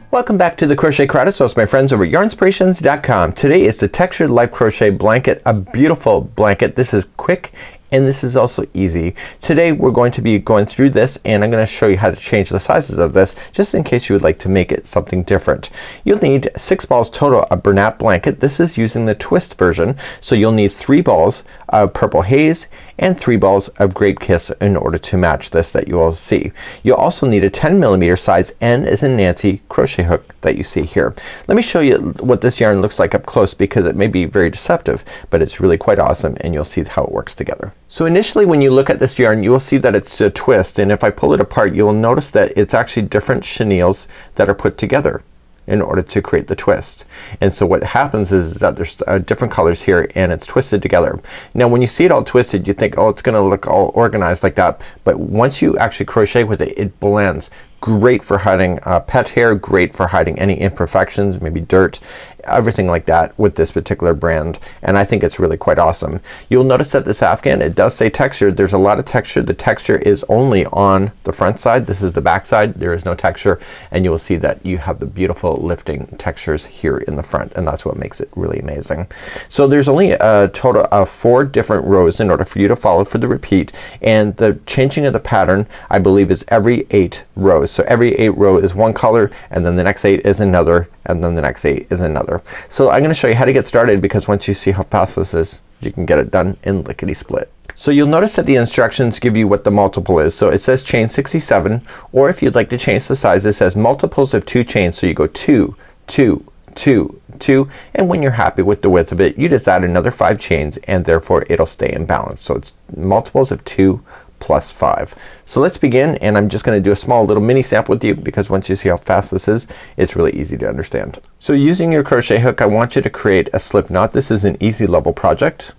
Welcome back to the Crochet Karate Sauce, my friends over at Yarnspirations.com. Today is the Textured Light Crochet Blanket, a beautiful blanket. This is quick and this is also easy. Today we're going to be going through this and I'm going to show you how to change the sizes of this just in case you would like to make it something different. You'll need 6 balls total of Bernat Blanket. This is using the twist version, so you'll need 3 balls of Purple Haze and 3 balls of Grape Kiss in order to match this that you will see. You'll also need a 10mm size N as in Nancy crochet hook that you see here. Let me show you what this yarn looks like up close because it may be very deceptive, but it's really quite awesome and you'll see how it works together. So initially when you look at this yarn you will see that it's a twist, and if I pull it apart you will notice that it's actually different chenilles that are put together in order to create the twist. And so what happens is that there's different colors here and it's twisted together. Now when you see it all twisted you think, oh, it's gonna look all organized like that, but once you actually crochet with it, it blends. Great for hiding pet hair, great for hiding any imperfections, maybe dirt, everything like that with this particular brand, and I think it's really quite awesome. You'll notice that this afghan, it does say textured. There's a lot of texture. The texture is only on the front side. This is the back side. There is no texture, and you will see that you have the beautiful lifting textures here in the front, and that's what makes it really amazing. So there's only a total of 4 different rows in order for you to follow for the repeat, and the changing of the pattern I believe is every 8 rows. So every 8 row is one color, and then the next 8 is another, and then the next 8 is another. So I'm gonna show you how to get started because once you see how fast this is you can get it done in lickety split. So you'll notice that the instructions give you what the multiple is. So it says chain 67, or if you'd like to change the size it says multiples of 2 chains. So you go 2, 2, 2, 2, and when you're happy with the width of it you just add another 5 chains and therefore it'll stay in balance. So it's multiples of 2 plus 5. So let's begin, and I'm just gonna do a small little mini sample with you because once you see how fast this is it's really easy to understand. So using your crochet hook I want you to create a slip knot. This is an easy level project.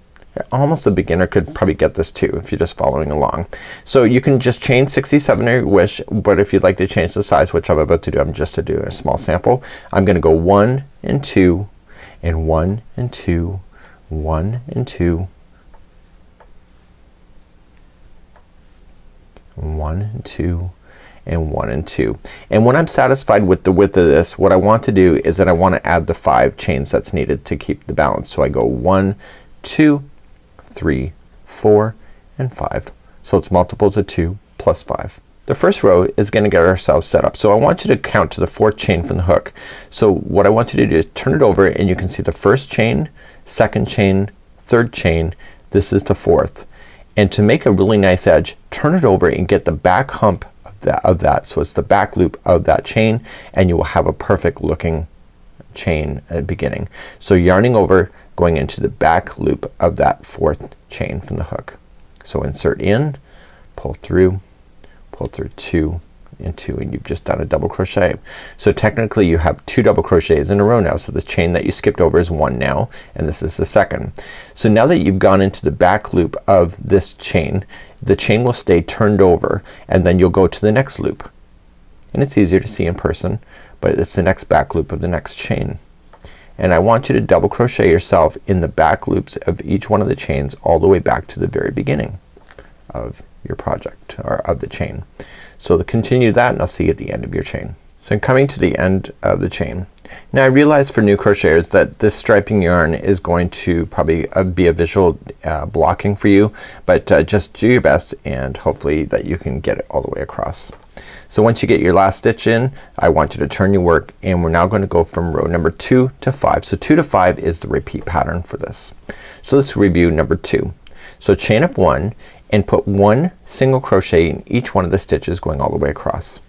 Almost a beginner could probably get this too if you're just following along. So you can just chain 67 if you wish, but if you'd like to change the size, which I'm about to do, I'm just to do a small sample. I'm gonna go 1 and 2 and 1 and 2, 1 and 2, 1 and 2 and 1 and 2. And when I'm satisfied with the width of this, what I want to do is that I want to add the 5 chains that's needed to keep the balance. So I go 1, 2, 3, 4 and 5. So it's multiples of 2 plus 5. The first row is gonna get ourselves set up. So I want you to count to the 4th chain from the hook. So what I want you to do is turn it over and you can see the 1st chain, 2nd chain, 3rd chain. This is the 4th. And to make a really nice edge, turn it over and get the back hump of that. So it's the back loop of that chain, and you will have a perfect looking chain at the beginning. So yarning over, going into the back loop of that 4th chain from the hook. So insert in, pull through 2 and 2, and you've just done a double crochet. So technically you have 2 double crochets in a row now. So this chain that you skipped over is 1 now, and this is the 2nd. So now that you've gone into the back loop of this chain, the chain will stay turned over, and then you'll go to the next loop. And it's easier to see in person, but it's the next back loop of the next chain. And I want you to double crochet yourself in the back loops of each one of the chains all the way back to the very beginning of your project or of the chain. So to continue that, and I'll see you at the end of your chain. So I'm coming to the end of the chain. Now I realize for new crocheters that this striping yarn is going to probably be a visual blocking for you, but just do your best and hopefully that you can get it all the way across. So once you get your last stitch in, I want you to turn your work, and we're now going to go from row number 2 to 5. So 2 to 5 is the repeat pattern for this. So let's review number 2. So chain up 1 and put 1 single crochet in each one of the stitches going all the way across.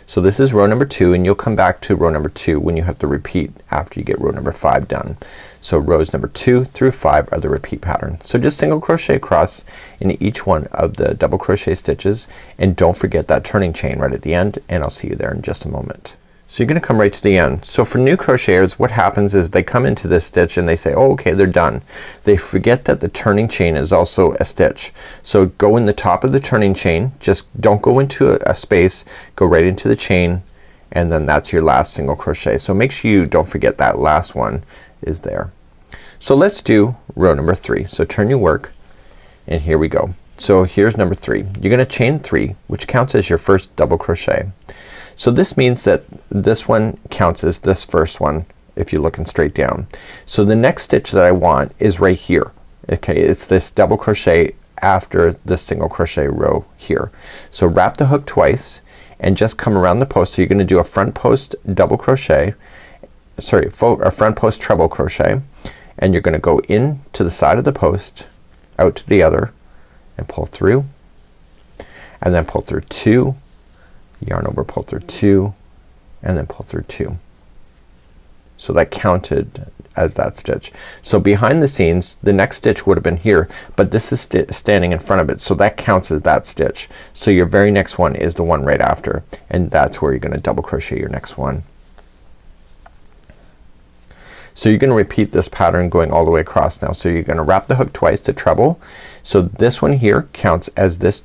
So this is row number 2, and you'll come back to row number 2 when you have to repeat after you get row number 5 done. So rows number 2 through 5 are the repeat pattern. So just single crochet across in each one of the double crochet stitches, and don't forget that turning chain right at the end, and I'll see you there in just a moment. So you're gonna come right to the end. So for new crocheters what happens is they come into this stitch and they say, oh okay, they're done. They forget that the turning chain is also a stitch. So go in the top of the turning chain, just don't go into a space, go right into the chain, and then that's your last single crochet. So make sure you don't forget that last one is there. So let's do row number 3. So turn your work, and here we go. So here's number 3. You're gonna chain 3, which counts as your first double crochet. So this means that this one counts as this first one if you're looking straight down. So the next stitch that I want is right here. Okay, it's this double crochet after the single crochet row here. So wrap the hook twice and just come around the post. So you're gonna do a front post double crochet, sorry, a front post treble crochet, and you're gonna go in to the side of the post, out to the other, and pull through, and then pull through 2, yarn over, pull through 2, and then pull through 2. So that counted as that stitch. So behind the scenes the next stitch would have been here, but this is standing in front of it, so that counts as that stitch. So your very next one is the one right after, and that's where you're gonna double crochet your next one. So you're gonna repeat this pattern going all the way across now. So you're gonna wrap the hook twice to treble. So this one here counts as this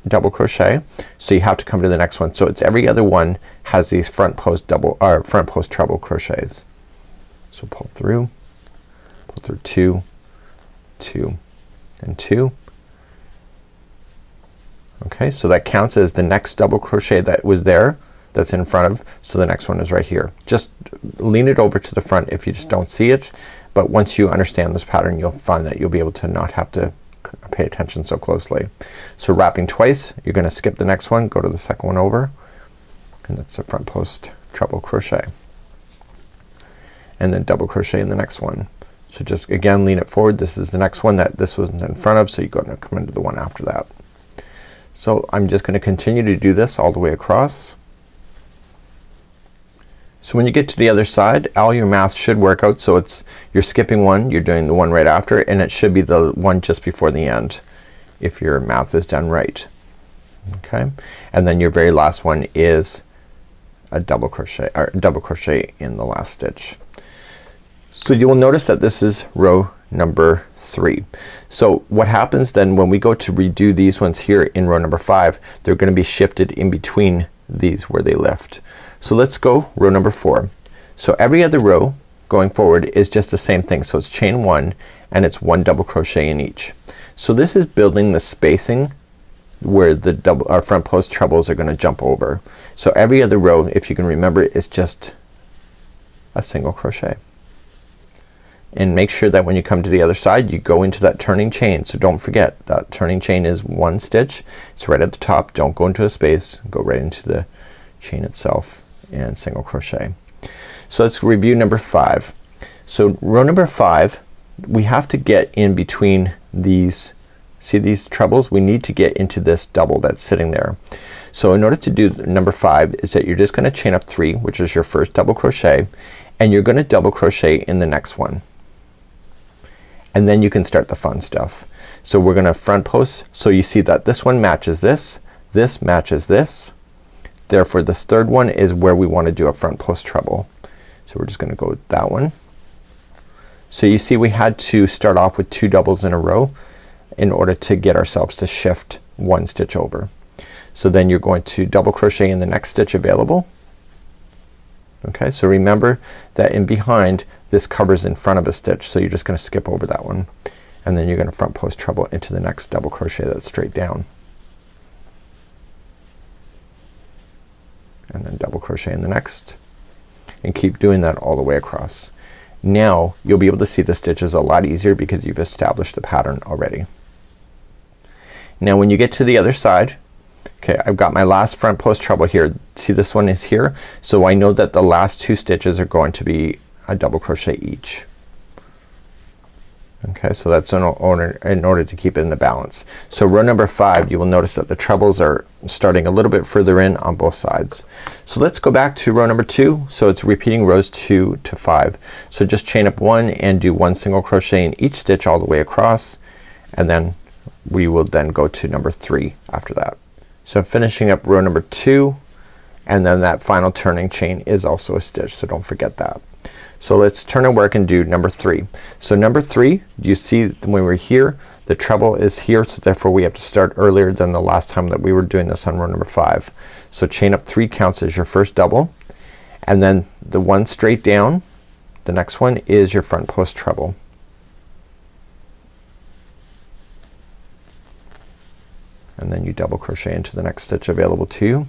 double crochet, so you have to come to the next one. So it's every other one has these front post double or front post treble crochets. So pull through 2, 2, and 2. Okay, so that counts as the next double crochet that was there, that's in front of, so the next one is right here. Just lean it over to the front if you just don't see it, but once you understand this pattern you'll find that you'll be able to not have to pay attention so closely. So wrapping twice, you're gonna skip the next one, go to the second one over, and that's a front post treble crochet, and then double crochet in the next one. So just again lean it forward. This is the next one that this wasn't in front of, so you're gonna come into the one after that. So I'm just gonna continue to do this all the way across. So when you get to the other side, all your math should work out. So it's, you're skipping one, you're doing the one right after, and it should be the one just before the end if your math is done right. Okay, and then your very last one is a double crochet or double crochet in the last stitch. So you will notice that this is row number 3. So what happens then when we go to redo these ones here in row number 5, they're gonna be shifted in between these where they lift. So let's go row number 4. So every other row going forward is just the same thing. So it's chain 1 and it's 1 double crochet in each. So this is building the spacing where the double or front post trebles are gonna jump over. So every other row, if you can remember, is just a single crochet. And make sure that when you come to the other side you go into that turning chain. So don't forget that turning chain is 1 stitch. It's right at the top. Don't go into a space. Go right into the chain itself and single crochet. So let's review number 5. So row number 5, we have to get in between these, see these trebles? We need to get into this double that's sitting there. So in order to do number 5 is that you're just gonna chain up 3, which is your first double crochet, and you're gonna double crochet in the next one. And then you can start the fun stuff. So we're gonna front post, so you see that this one matches this, this matches this. Therefore this third one is where we want to do a front post treble. So we're just gonna go with that one. So you see we had to start off with 2 doubles in a row in order to get ourselves to shift 1 stitch over. So then you're going to double crochet in the next stitch available. Okay, so remember that in behind this covers in front of a stitch, so you're just gonna skip over that one, and then you're gonna front post treble into the next double crochet that's straight down, and then double crochet in the next, and keep doing that all the way across. Now you'll be able to see the stitches a lot easier because you've established the pattern already. Now when you get to the other side, okay, I've got my last front post treble here. See this one is here, so I know that the last 2 stitches are going to be a double crochet each. Okay, so that's in order to keep it in the balance. So row number 5, you will notice that the trebles are starting a little bit further in on both sides. So let's go back to row number 2. So it's repeating rows 2 to 5. So just chain up 1 and do 1 single crochet in each stitch all the way across, and then we will then go to number 3 after that. So finishing up row number 2, and then that final turning chain is also a stitch, so don't forget that. So let's turn our work and do number 3. So number 3, you see when we're here the treble is here, so therefore we have to start earlier than the last time that we were doing this on row number 5. So chain up 3 counts as your first double, and then the one straight down, the next one is your front post treble. And then you double crochet into the next stitch available to you.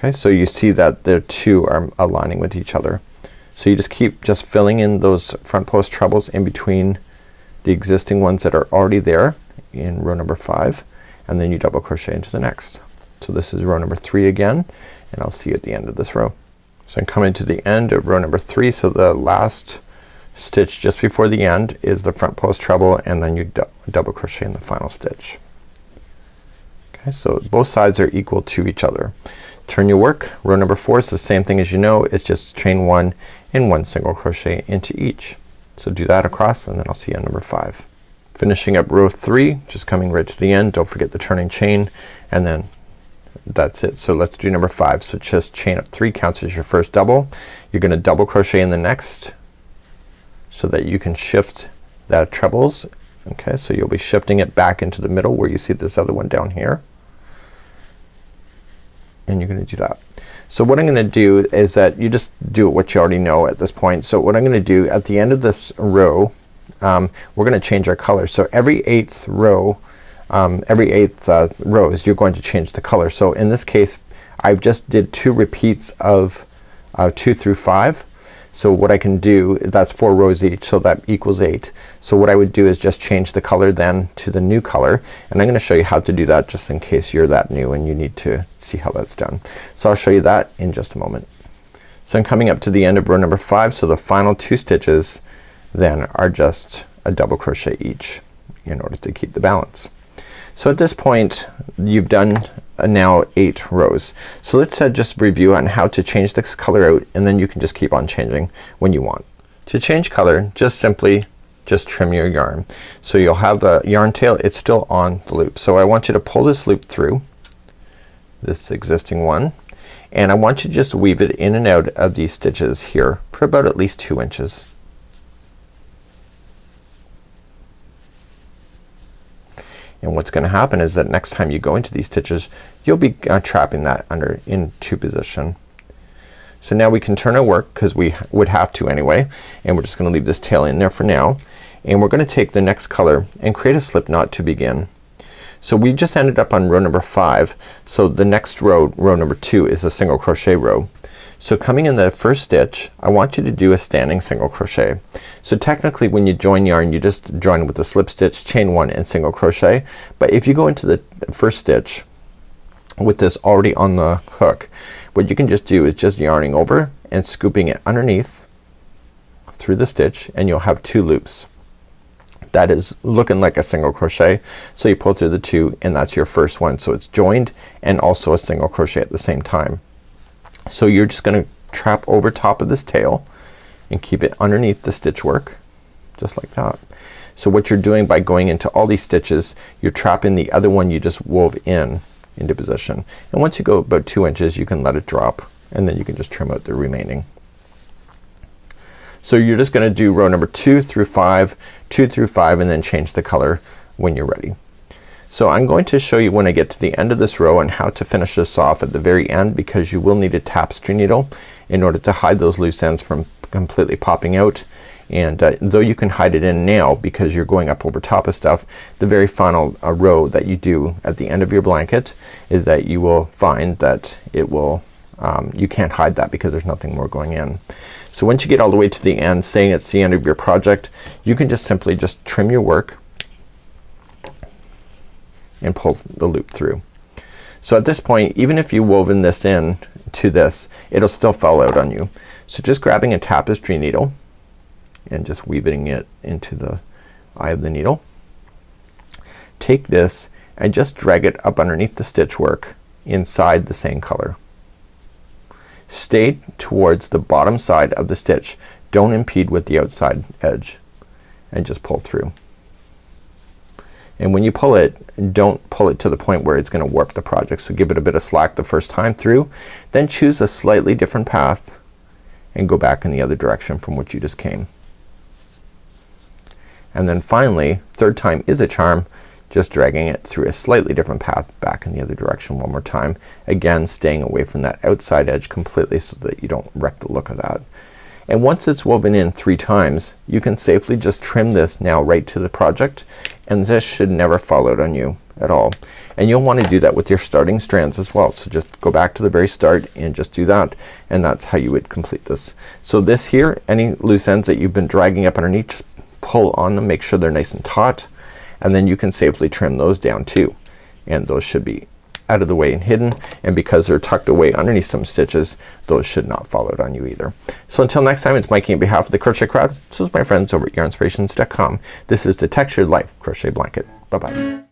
Okay, so you see that the two are aligning with each other. So you just keep just filling in those front post trebles in between the existing ones that are already there in row number 5, and then you double crochet into the next. So this is row number 3 again, and I'll see you at the end of this row. So I'm coming to the end of row number 3. So the last stitch just before the end is the front post treble, and then you double crochet in the final stitch. Okay, so both sides are equal to each other. Turn your work. Row number 4 is the same thing as you know. It's just chain 1 and 1 single crochet into each. So do that across, and then I'll see you on number 5. Finishing up row 3, just coming right to the end. Don't forget the turning chain, and then that's it. So let's do number 5. So just chain up 3 counts as your first double. You're gonna double crochet in the next so that you can shift that trebles. Okay, so you'll be shifting it back into the middle where you see this other one down here, and you're gonna do that. So what I'm gonna do is that you just do what you already know at this point. So what I'm gonna do at the end of this row, we're gonna change our color. So every 8th row, rows, you're going to change the color. So in this case I've just did 2 repeats of 2 through 5. So what I can do, that's 4 rows each, so that equals 8. So what I would do is just change the color then to the new color, and I'm gonna show you how to do that just in case you're that new and you need to see how that's done. So I'll show you that in just a moment. So I'm coming up to the end of row number 5. So the final 2 stitches then are just a double crochet each in order to keep the balance. So at this point you've done now 8 rows. So let's just review on how to change this color out, and then you can just keep on changing when you want. To change color, just simply just trim your yarn. So you'll have the yarn tail, it's still on the loop. So I want you to pull this loop through, this existing one, and I want you to just weave it in and out of these stitches here for about at least 2 inches. And what's gonna happen is that next time you go into these stitches you'll be trapping that into position. So now we can turn our work, because we would have to anyway, and we're just gonna leave this tail in there for now, and we're gonna take the next color and create a slip knot to begin. So we just ended up on row number 5. So the next row, row number 2, is a single crochet row. So coming in the first stitch I want you to do a standing single crochet. So technically when you join yarn you just join with the slip stitch, chain 1 and single crochet, but if you go into the first stitch with this already on the hook, what you can just do is just yarning over and scooping it underneath through the stitch, and you'll have 2 loops. That is looking like a single crochet. So you pull through the 2 and that's your first one. So it's joined and also a single crochet at the same time. So you're just gonna trap over top of this tail and keep it underneath the stitch work just like that. So what you're doing by going into all these stitches, you're trapping the other one you just wove into position, and once you go about 2 inches you can let it drop, and then you can just trim out the remaining. So you're just gonna do row number 2 through 5, 2 through 5, and then change the color when you're ready. So I'm going to show you when I get to the end of this row on how to finish this off at the very end, because you will need a tapestry needle in order to hide those loose ends from completely popping out. And though you can hide it in now because you're going up over top of stuff, the very final row that you do at the end of your blanket is that you will find that it will you can't hide that because there's nothing more going in. So once you get all the way to the end, saying it's the end of your project, you can just simply just trim your work and pull the loop through. So at this point, even if you woven this in to this, it'll still fall out on you. So just grabbing a tapestry needle and just weaving it into the eye of the needle. Take this and just drag it up underneath the stitch work inside the same color. Stay towards the bottom side of the stitch. Don't impede with the outside edge, and just pull through. And when you pull it, don't pull it to the point where it's gonna warp the project. So give it a bit of slack the first time through, then choose a slightly different path and go back in the other direction from which you just came. And then finally, third time is a charm, just dragging it through a slightly different path back in the other direction one more time. Again, staying away from that outside edge completely so that you don't wreck the look of that. And once it's woven in 3 times, you can safely just trim this now right to the project, and this should never fall out on you. at all. And you'll want to do that with your starting strands as well. So just go back to the very start and just do that, and that's how you would complete this. So this here, any loose ends that you've been dragging up underneath, just pull on them, make sure they're nice and taut, and then you can safely trim those down too, and those should be out of the way and hidden, and because they're tucked away underneath some stitches, those should not fall out on you either. So until next time, it's Mikey on behalf of the Crochet Crowd. So is my friends over at Yarnspirations.com. This is the Textured Life Crochet Blanket. Bye bye.